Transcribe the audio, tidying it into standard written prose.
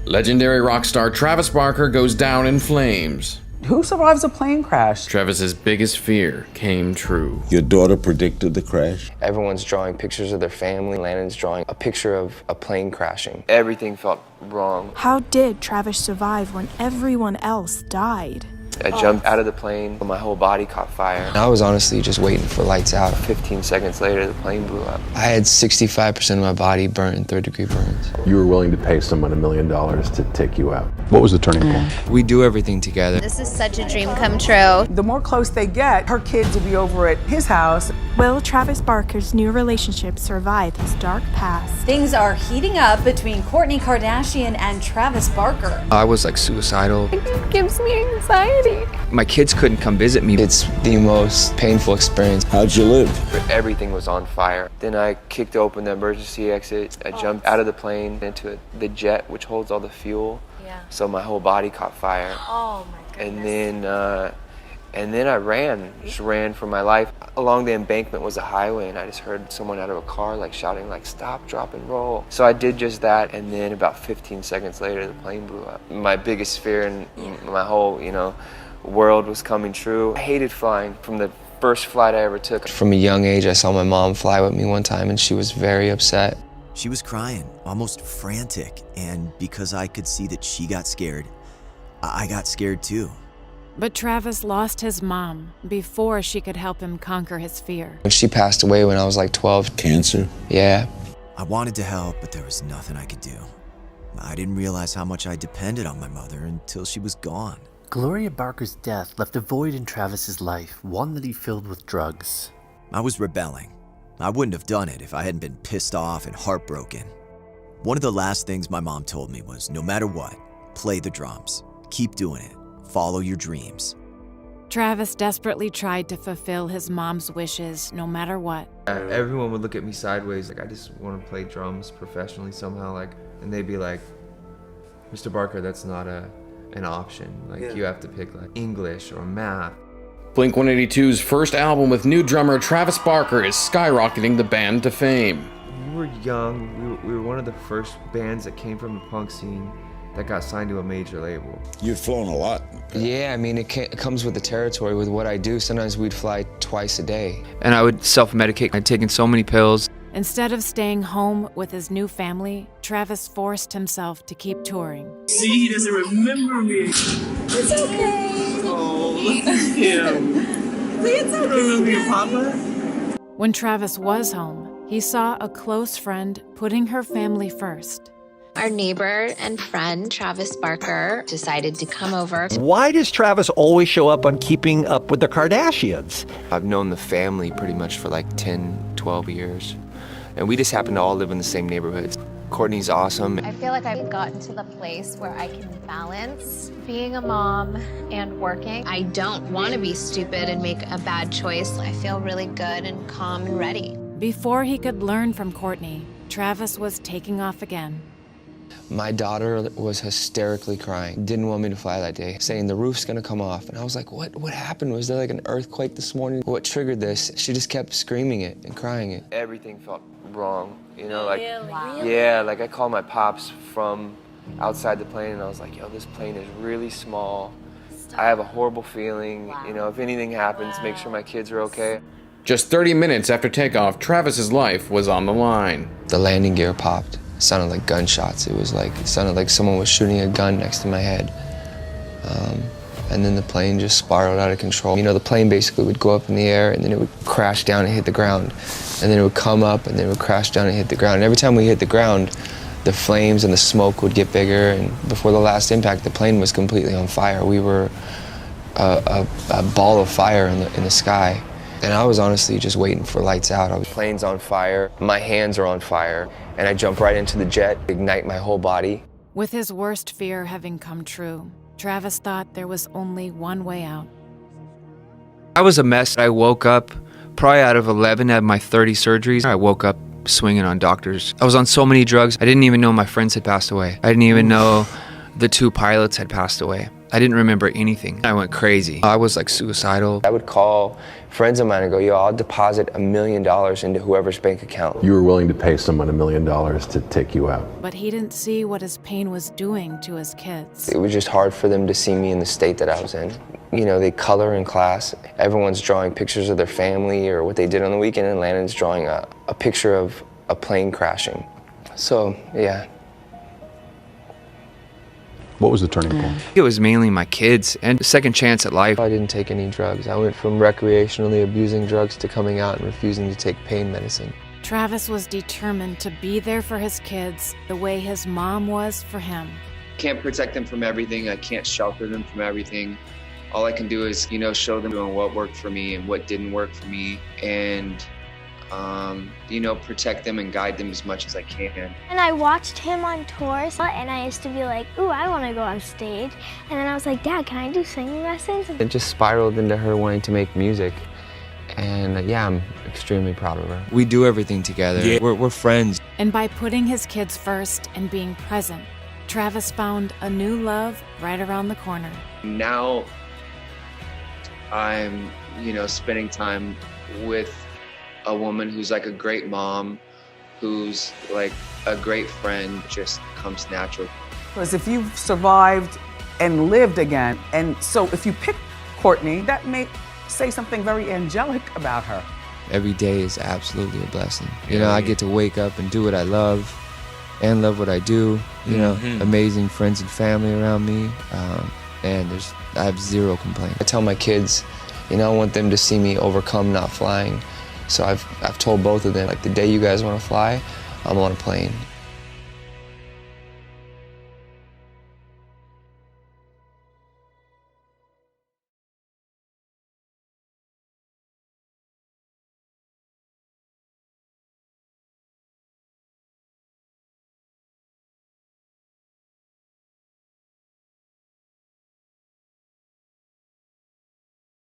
Legendary rock star Travis Barker goes down in flames. Who survives a plane crash? Travis's biggest fear came true. Your daughter predicted the crash? Everyone's drawing pictures of their family. Landon's drawing a picture of a plane crashing. Everything felt wrong. How did Travis survive when everyone else died? I jumped out of the plane, my whole body caught fire. I was honestly just waiting for lights out. 15 seconds later, the plane blew up. I had 65% of my body burnt in third-degree burns. You were willing to pay someone $1 million to take you out. What was the turning point? We do everything together. This is such a dream come true. The more close they get, her kids will be over at his house. Will Travis Barker's new relationship survive his dark past? Things are heating up between Kourtney Kardashian and Travis Barker. I was like suicidal. It gives me anxiety. My kids couldn't come visit me. It's the most painful experience. How'd you live? Everything was on fire. Then I kicked open the emergency exit. I jumped out of the plane into the jet, which holds all the fuel. Yeah. So my whole body caught fire. Oh my goodness. And then I just ran for my life. Along the embankment was a highway, and I just heard someone out of a car like shouting like, "Stop, drop, and roll." So I did just that, and then about 15 seconds later, the plane blew up. My biggest fear in my whole, world was coming true. I hated flying from the first flight I ever took. From a young age, I saw my mom fly with me one time, and she was very upset. She was crying, almost frantic, and because I could see that she got scared, I got scared too. But Travis lost his mom before she could help him conquer his fear. She passed away when I was like 12. Cancer? Yeah. I wanted to help, but there was nothing I could do. I didn't realize how much I depended on my mother until she was gone. Gloria Barker's death left a void in Travis's life, one that he filled with drugs. I was rebelling. I wouldn't have done it if I hadn't been pissed off and heartbroken. One of the last things my mom told me was, no matter what, play the drums. Keep doing it. Follow your dreams. Travis desperately tried to fulfill his mom's wishes no matter what. Everyone would look at me sideways, like I just want to play drums professionally somehow, and they'd be like, "Mr. Barker, that's not an option. You have to pick like English or math." Blink-182's first album with new drummer Travis Barker is skyrocketing the band to fame. We were young. We were one of the first bands that came from the punk scene that got signed to a major label. You've flown a lot. Yeah, I mean, it comes with the territory with what I do. Sometimes we'd fly twice a day. And I would self-medicate. I'd taken so many pills. Instead of staying home with his new family, Travis forced himself to keep touring. See, he doesn't remember me. It's okay. Oh, look at him. It's okay. Remember your papa? When Travis was home, he saw a close friend putting her family first. Our neighbor and friend, Travis Barker, decided to come over. Why does Travis always show up on Keeping Up with the Kardashians? I've known the family pretty much for like 10, 12 years. And we just happen to all live in the same neighborhoods. Kourtney's awesome. I feel like I've gotten to the place where I can balance being a mom and working. I don't want to be stupid and make a bad choice. I feel really good and calm and ready. Before he could learn from Kourtney, Travis was taking off again. My daughter was hysterically crying, didn't want me to fly that day, saying the roof's gonna come off. And I was like, what happened? Was there like an earthquake this morning? What triggered this? She just kept screaming it and crying it. Everything felt wrong, Yeah, like I called my pops from outside the plane and I was like, yo, this plane is really small. I have a horrible feeling, if anything happens, make sure my kids are okay. Just 30 minutes after takeoff, Travis's life was on the line. The landing gear popped. It sounded like gunshots. It sounded like someone was shooting a gun next to my head. And then the plane just spiraled out of control. The plane basically would go up in the air and then it would crash down and hit the ground. And then it would come up and then it would crash down and hit the ground. And every time we hit the ground, the flames and the smoke would get bigger. And before the last impact, the plane was completely on fire. We were a ball of fire in the sky. And I was honestly just waiting for lights out. The plane's on fire, my hands are on fire, and I jump right into the jet, ignite my whole body. With his worst fear having come true, Travis thought there was only one way out. I was a mess. I woke up, probably out of 11 out of my 30 surgeries, I woke up swinging on doctors. I was on so many drugs, I didn't even know my friends had passed away. I didn't even know the 2 pilots had passed away. I didn't remember anything. I went crazy. I was like suicidal. I would call friends of mine and go, yo, I'll deposit $1 million into whoever's bank account. You were willing to pay someone $1 million to take you out. But he didn't see what his pain was doing to his kids. It was just hard for them to see me in the state that I was in. You know, they color in class. Everyone's drawing pictures of their family or what they did on the weekend, and Landon's drawing a picture of a plane crashing. So, yeah. What was the turning point? It was mainly my kids and a second chance at life. I didn't take any drugs. I went from recreationally abusing drugs to coming out and refusing to take pain medicine. Travis was determined to be there for his kids the way his mom was for him. I can't protect them from everything. I can't shelter them from everything. All I can do is, you know, show them what worked for me and what didn't work for me, and you know, protect them and guide them as much as I can. And I watched him on tours, and I used to be like, ooh, I want to go on stage. And then I was like, Dad, can I do singing lessons? It just spiraled into her wanting to make music. And yeah, I'm extremely proud of her. We do everything together. Yeah. We're friends. And by putting his kids first and being present, Travis found a new love right around the corner. Now I'm, you know, spending time with a woman who's like a great mom, who's like a great friend, just comes natural. Because if you've survived and lived again, and so if you pick Kourtney, that may say something very angelic about her. Every day is absolutely a blessing. You know, I get to wake up and do what I love and love what I do. You know, amazing friends and family around me, and I have zero complaints. I tell my kids, you know, I want them to see me overcome not flying. So I've told both of them, like, the day you guys want to fly, I'm on a plane.